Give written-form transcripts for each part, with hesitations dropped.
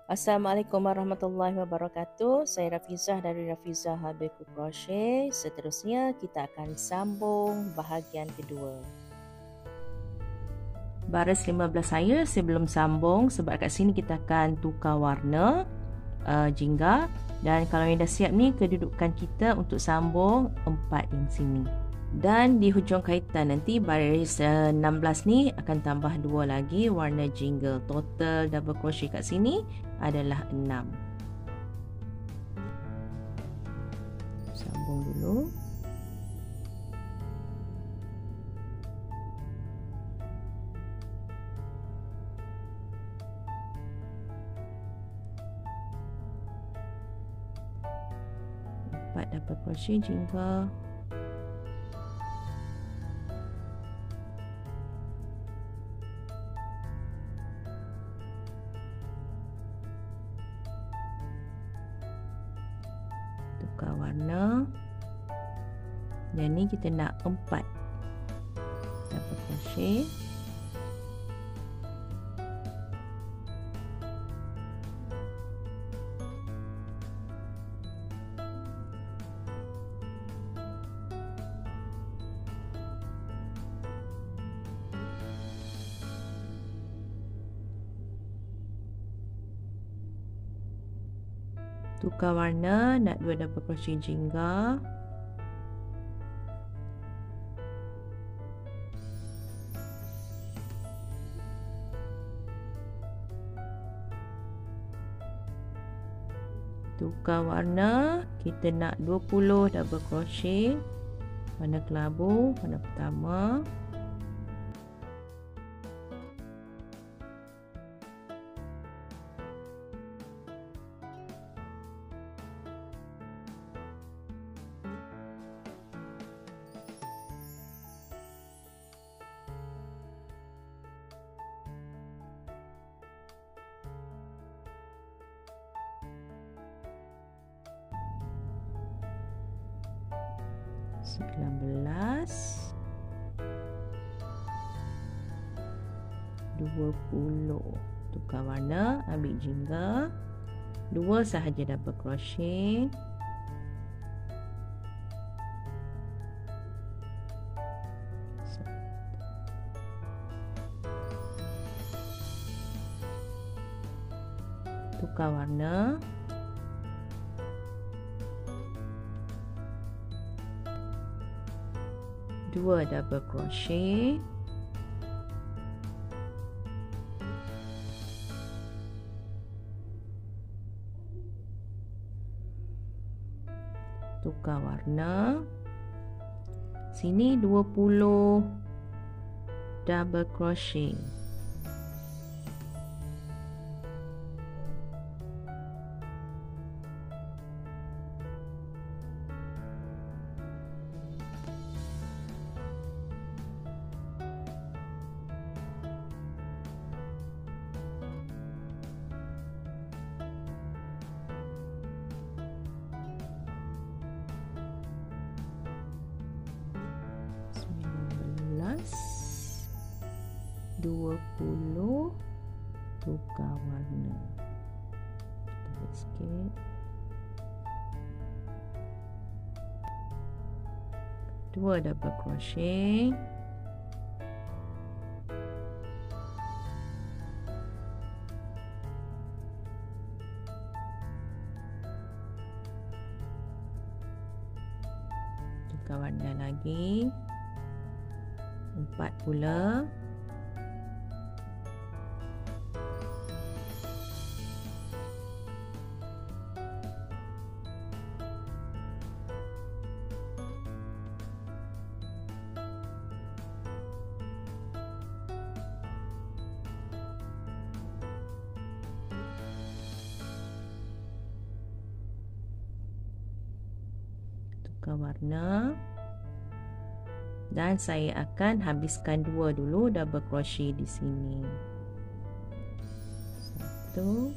Assalamualaikum warahmatullahi wabarakatuh. Saya Rafizah dari Rafizah Habiku Crochet. Seterusnya kita akan sambung bahagian kedua. Baris 15 saya belum sambung sebab kat sini kita akan tukar warna jingga, dan kalau yang dah siap ni kedudukan kita untuk sambung 4 yang sini. Dan di hujung kaitan nanti baris 16 ni akan tambah 2 lagi warna jingle. Total double crochet kat sini adalah 6. Sambung dulu. Empat double crochet jingle. Tukar warna. Yang ni kita nak 4 double crochet. Tukar warna, nak 2 double crochet jingga. Tukar warna, kita nak 20 double crochet warna kelabu, warna pertama. Belas 20. Tukar warna, ambil jingga, 2 sahaja double crochet. Tukar warna, dua double crochet. Tukar warna. Sini 20 double crochet. Dua 20 tukar warna. Tarik sikit. Dua double crochet. Tukar warna lagi. 4 pula. Warna, dan saya akan habiskan 2 dulu double crochet di sini. 1 2.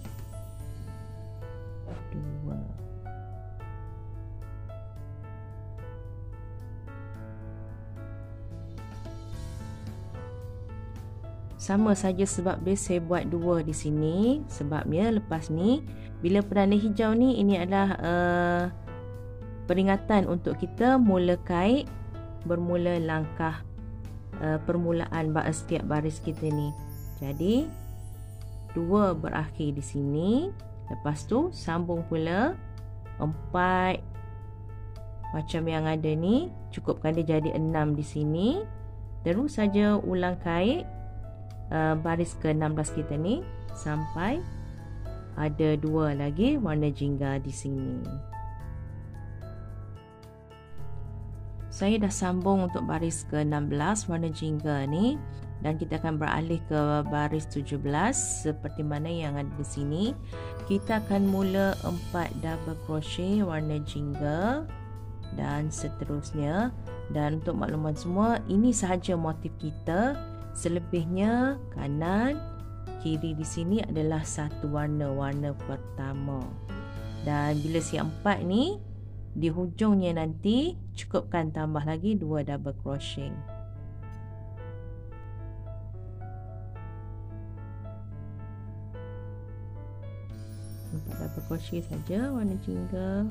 sama saja sebab dia saya buat 2 di sini. Sebabnya lepas ni bila penanda hijau ni, ini adalah peringatan untuk kita mula kait, bermula langkah permulaan setiap baris kita ni. Jadi 2 berakhir di sini. Lepas tu sambung pula 4 macam yang ada ni, cukupkan dia jadi 6 di sini. Terus saja ulang kait baris ke-16 kita ni sampai ada 2 lagi warna jingga di sini. Saya dah sambung untuk baris ke-16 warna jingga ni, dan kita akan beralih ke baris 17 seperti mana yang ada di sini. Kita akan mula 4 double crochet warna jingga dan seterusnya. Dan untuk makluman semua, ini sahaja motif kita. Selebihnya kanan kiri di sini adalah satu warna pertama. Dan bila siap 4 ni, di hujungnya nanti cukupkan tambah lagi 2 double crochet. Double crochet saja warna jingga.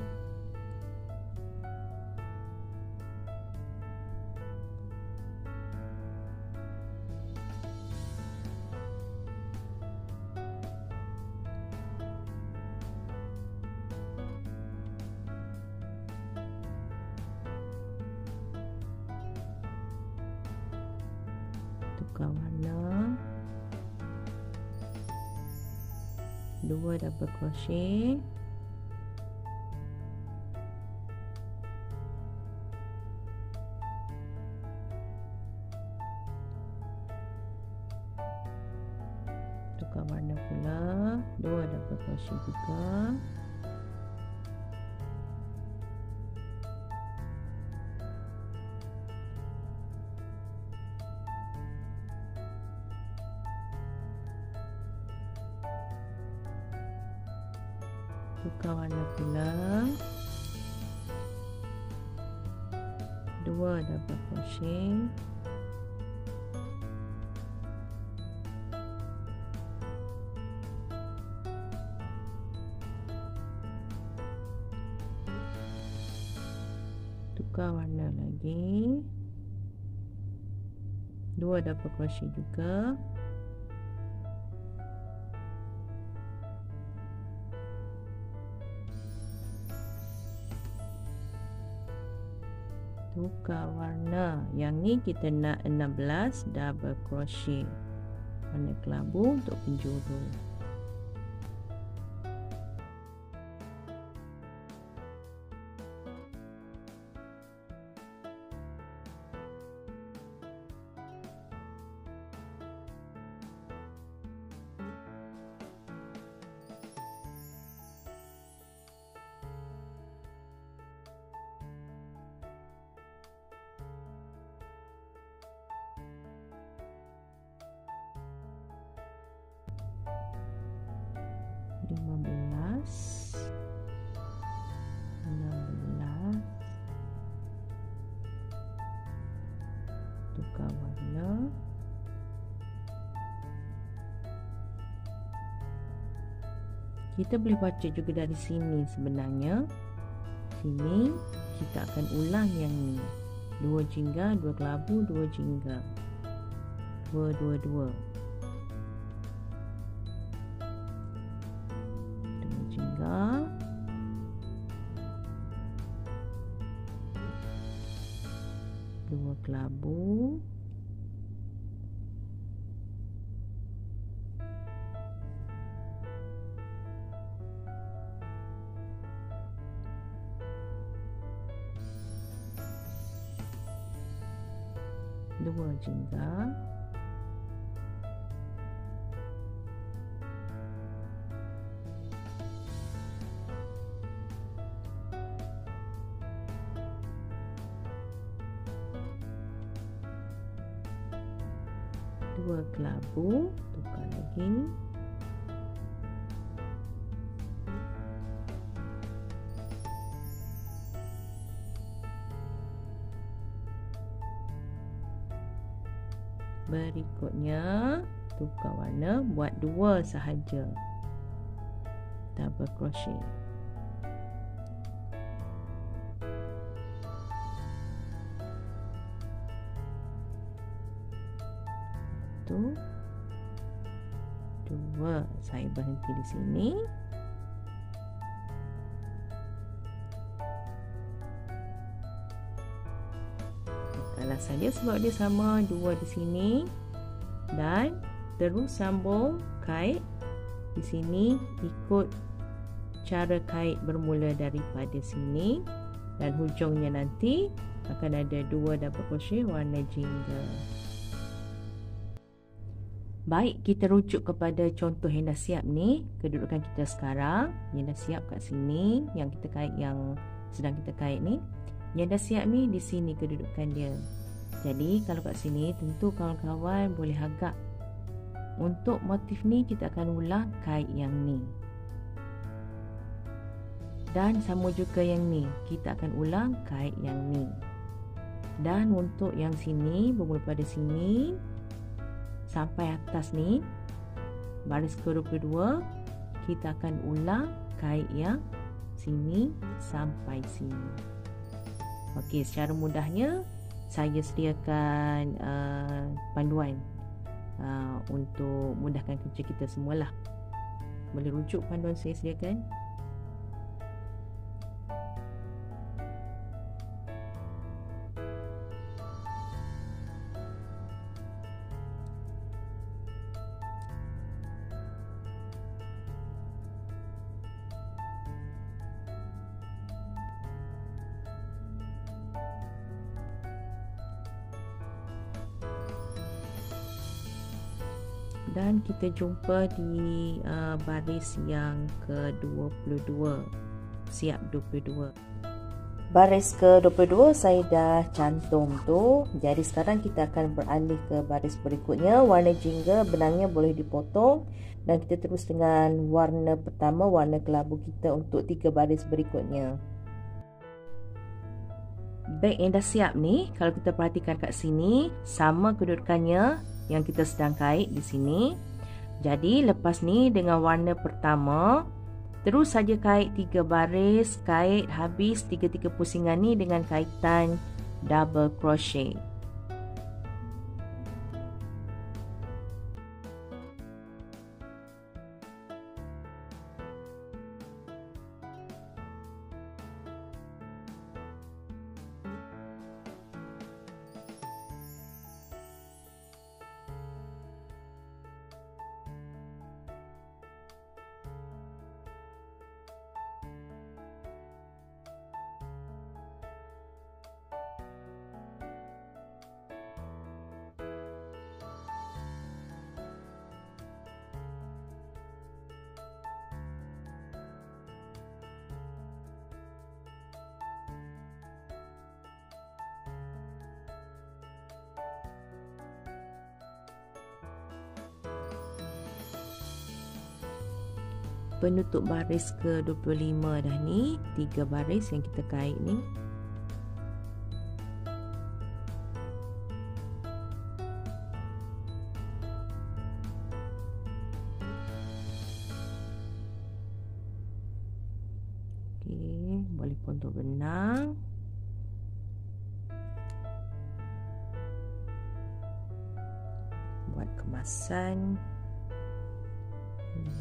Tukar warna, 2 double crochet, tukar warna pula, 2 double crochet juga, tukar warna pula, 2 double crochet, tukar warna lagi, 2 double crochet juga, tukar warna. Yang ni kita nak 16 double crochet warna kelabu untuk penjuru. Tukar warna, kita boleh baca juga dari sini. Sebenarnya sini kita akan ulang yang ni, 2 jingga, 2 kelabu, 2 jingga, 2 2 2, 2 jingga, 2 kelabu, 2 jingga, 2 kelabu, tukar lagi, 2 Berikutnya tukar warna, buat 2 sahaja double crochet. Satu, 2. Saya berhenti di sini. Tekanlah saja sebab dia sama, 2 di sini, dan terus sambung kait di sini ikut cara kait bermula daripada sini, dan hujungnya nanti akan ada 2 double crochet warna jingga. Baik, kita rujuk kepada contoh yang dah siap ni, kedudukan kita sekarang. Yang dah siap kat sini, yang kita kait, yang sedang kita kait ni. Yang dah siap ni di sini kedudukan dia. Jadi kalau kat sini tentu kawan-kawan boleh agak. Untuk motif ni kita akan ulang kait yang ni. Dan sama juga yang ni, kita akan ulang kait yang ni. Dan untuk yang sini, bermula pada sini sampai atas ni, baris ke-22, kita akan ulang kait yang sini sampai sini. Okey, secara mudahnya saya sediakan panduan untuk mudahkan kerja kita semualah. Boleh rujuk panduan saya sediakan. Dan kita jumpa di baris yang ke-22. Siap 22. Baris ke-22 saya dah cantum tu. Jadi sekarang kita akan beralih ke baris berikutnya. Warna jingga, benangnya boleh dipotong. Dan kita terus dengan warna pertama, warna kelabu kita untuk 3 baris berikutnya. Beg yang dah siap ni, kalau kita perhatikan kat sini, sama kedudukannya yang kita sedang kait di sini. Jadi lepas ni dengan warna pertama, terus saja kait 3 baris, kait habis 3 pusingan ni dengan kaitan double crochet. Penutup baris ke-25 dah ni, 3 baris yang kita kait ni. Okey, boleh potong benang. Buat kemasan.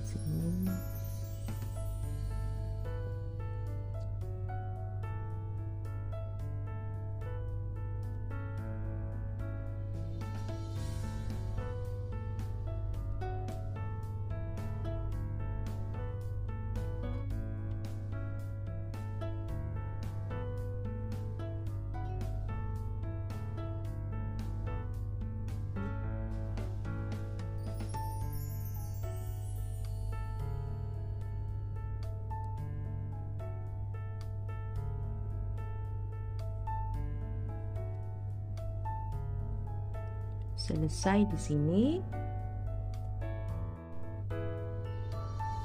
Sini. Selesai di sini.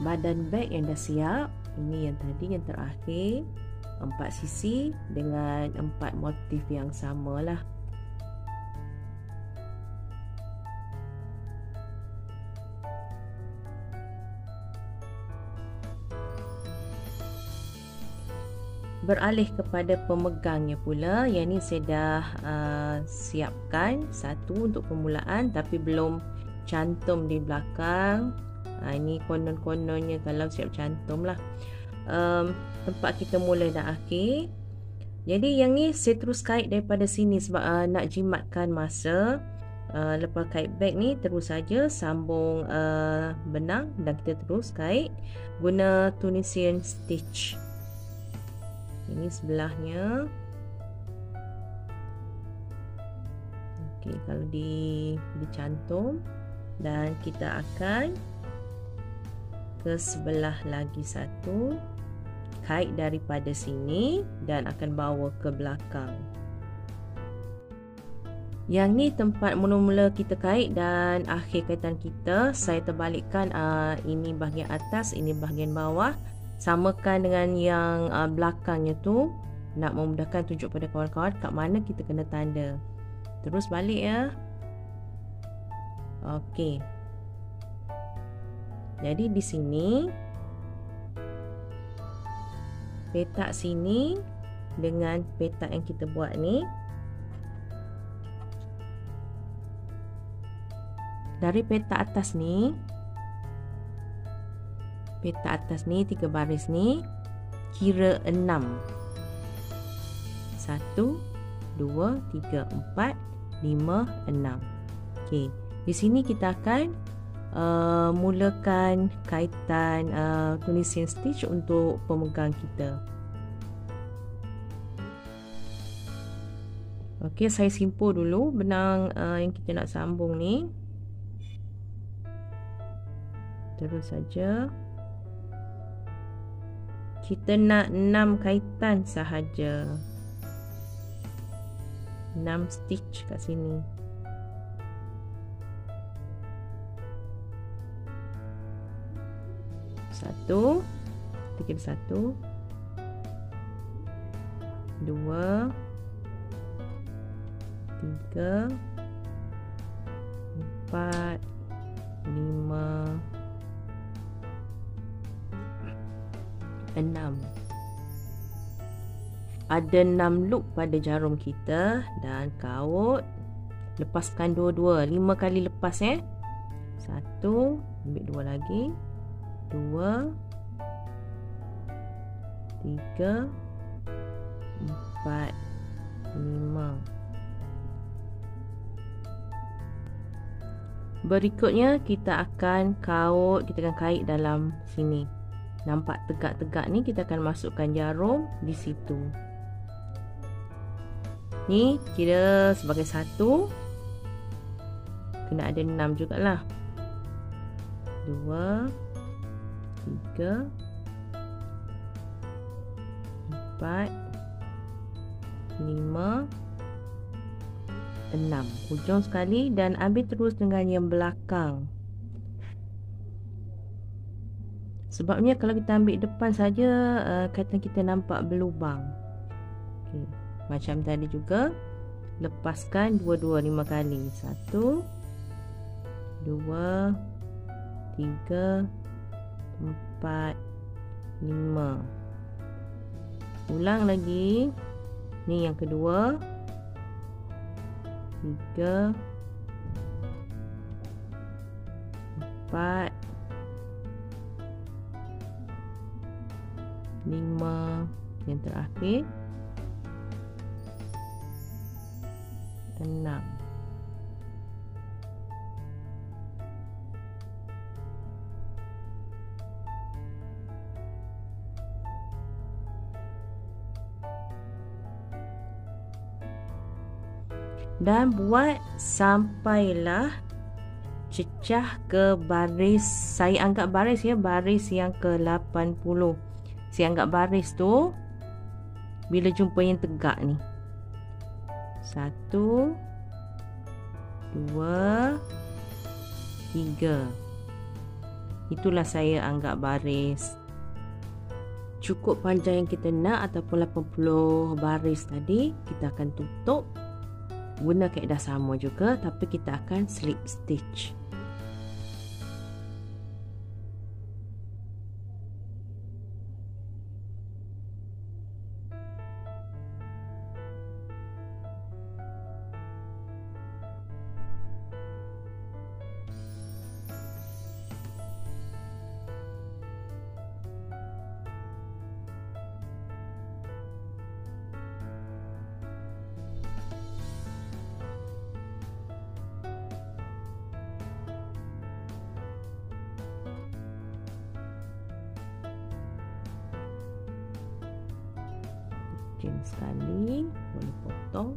Badan beg yang dah siap. Ini yang tadi, yang terakhir. 4 sisi dengan 4 motif yang samalah. beralih kepada pemegangnya pula. Yang ni saya dah siapkan satu untuk permulaan, tapi belum cantum di belakang. Ini konon-kononnya kalau siap cantum lah. Tempat kita mula dan akhir. Jadi yang ni saya terus kait daripada sini sebab nak jimatkan masa. Lepas kait beg ni terus saja sambung benang dan kita terus kait guna Tunisian stitch. Ini sebelahnya. Okey, kalau dicantum dan kita akan ke sebelah lagi satu, kait daripada sini dan akan bawa ke belakang. Yang ni tempat mula-mula kita kait dan akhir kaitan kita. Saya terbalikkan, ini bahagian atas, ini bahagian bawah. Samakan dengan yang belakangnya tu, nak memudahkan tunjuk pada kawan-kawan kat mana kita kena tanda. Terus balik ya. Okey. Jadi di sini petak sini dengan petak yang kita buat ni, dari petak atas ni, petak atas ni 3 baris ni kira 6. 1 2 3 4 5 6. Okey, di sini kita akan mulakan kaitan Tunisian stitch untuk pemegang kita. Okey, saya simpul dulu benang yang kita nak sambung ni. Terus saja. Kita nak 6 kaitan sahaja. 6 stitch kat sini. Satu, kita kira 1 2 3 4 5 6. Ada 6 loop pada jarum kita dan kaut. Lepaskan dua-dua, 5 kali lepas 1, ambil 2 lagi, 2 3 4 5. Berikutnya kita akan kaut, kita akan kait dalam sini. Nampak tegak-tegak ni, kita akan masukkan jarum di situ. Ni kira sebagai 1. Kena ada 6 jugalah. 2 3 4 5 6. Hujung sekali dan ambil terus dengan yang belakang. Sebabnya kalau kita ambil depan saja, kaitan kita nampak berlubang. Okay. Macam tadi juga, lepaskan dua-dua 5 kali. 1 2 3 4 5. Ulang lagi. Ni yang kedua. 3 4 5, yang terakhir 6. Dan buat sampailah cecah ke baris, saya anggap baris ya, baris yang ke 80. Saya anggap baris tu bila jumpa yang tegak ni. 1 2 3. Itulah saya anggap baris. Cukup panjang yang kita nak ataupun 80 baris tadi, kita akan tutup guna kaedah sama juga, tapi kita akan slip stitch. rajin sekali. Boleh potong.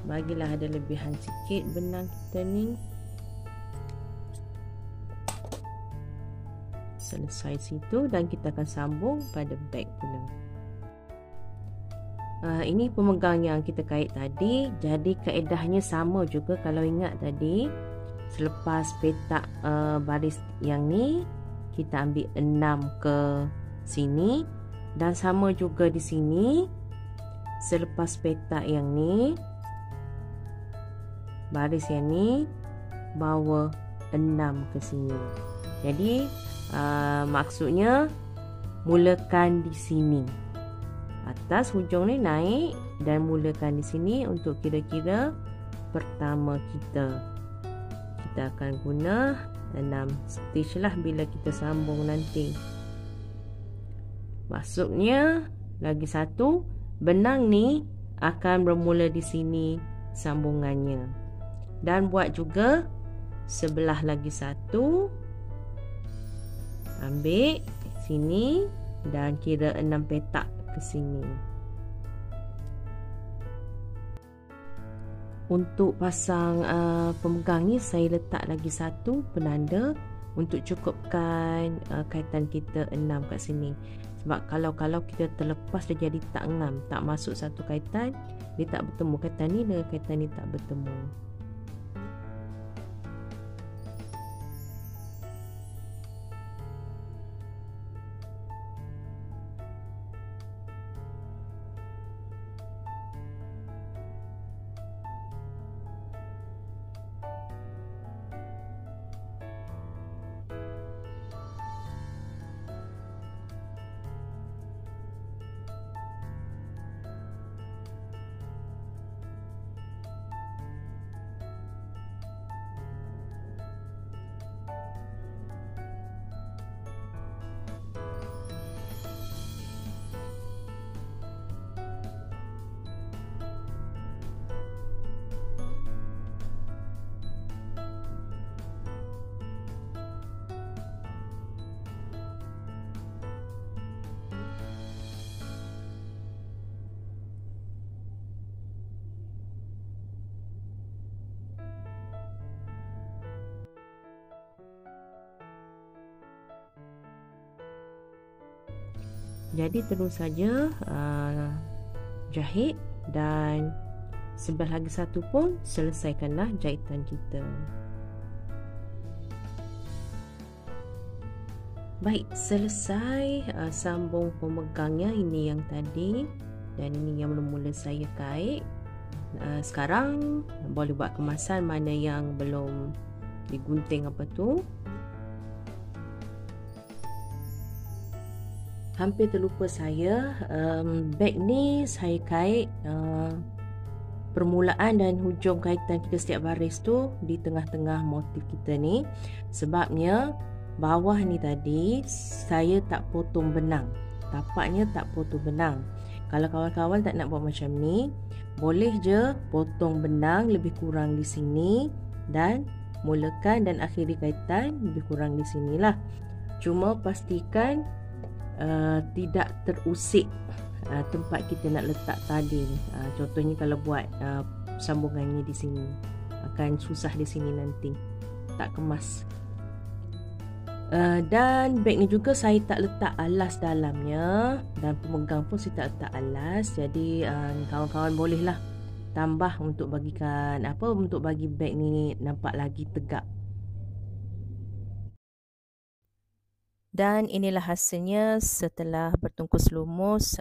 Bagilah ada lebihan sikit benang kita ni. Selesai situ dan kita akan sambung pada beg pula. Ini pemegang yang kita kait tadi. Jadi kaedahnya sama juga. Kalau ingat tadi, selepas petak baris yang ni, kita ambil 6 ke sini. Dan sama juga di sini, selepas petak yang ni, baris yang ni bawa 6 ke sini. Jadi maksudnya mulakan di sini. Atas hujung ni naik dan mulakan di sini untuk kira-kira pertama kita. Kita akan guna 6 stitch lah bila kita sambung nanti. Maksudnya lagi satu, benang ni akan bermula di sini sambungannya. Dan buat juga sebelah lagi satu. Ambil sini dan kira 6 petak ke sini. Untuk pasang pemegang ni, saya letak lagi satu penanda untuk cukupkan kaitan kita 6 kat sini. Sebab kalau kita terlepas dia jadi tak ngam, tak masuk satu kaitan, dia tak bertemu. Kaitan ni dengan kaitan ni tak bertemu. Jadi terus saja jahit dan sebelah lagi satu pun selesaikanlah jahitan kita. Baik, selesai sambung pemegangnya. Ini yang tadi dan ini yang mula-mula saya kait. Sekarang boleh buat kemasan mana yang belum digunting apa tu. Hampir terlupa saya, beg ni saya kait permulaan dan hujung kaitan kita setiap baris tu di tengah-tengah motif kita ni. Sebabnya bawah ni tadi saya tak potong benang, tapaknya tak potong benang. Kalau kawan-kawan tak nak buat macam ni, boleh je potong benang lebih kurang di sini dan mulakan dan akhiri kaitan lebih kurang di sinilah. Cuma pastikan tidak terusik tempat kita nak letak tali. Contohnya kalau buat sambungannya di sini, akan susah di sini nanti, tak kemas. Dan beg ni juga saya tak letak alas dalamnya, dan pemegang pun saya tak letak alas. Jadi kawan-kawan bolehlah tambah untuk bagikan untuk bagi beg ni nampak lagi tegak. Dan inilah hasilnya setelah bertungkus lumus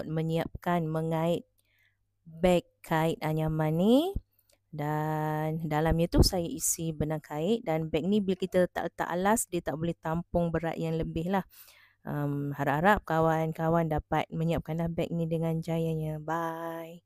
menyiapkan mengait beg kait anyaman ni. Dan dalamnya tu saya isi benang kait, dan beg ni bila kita letak alas, dia tak boleh tampung berat yang lebih lah. Harap-harap kawan-kawan dapat menyiapkanlah beg ni dengan jayanya. Bye.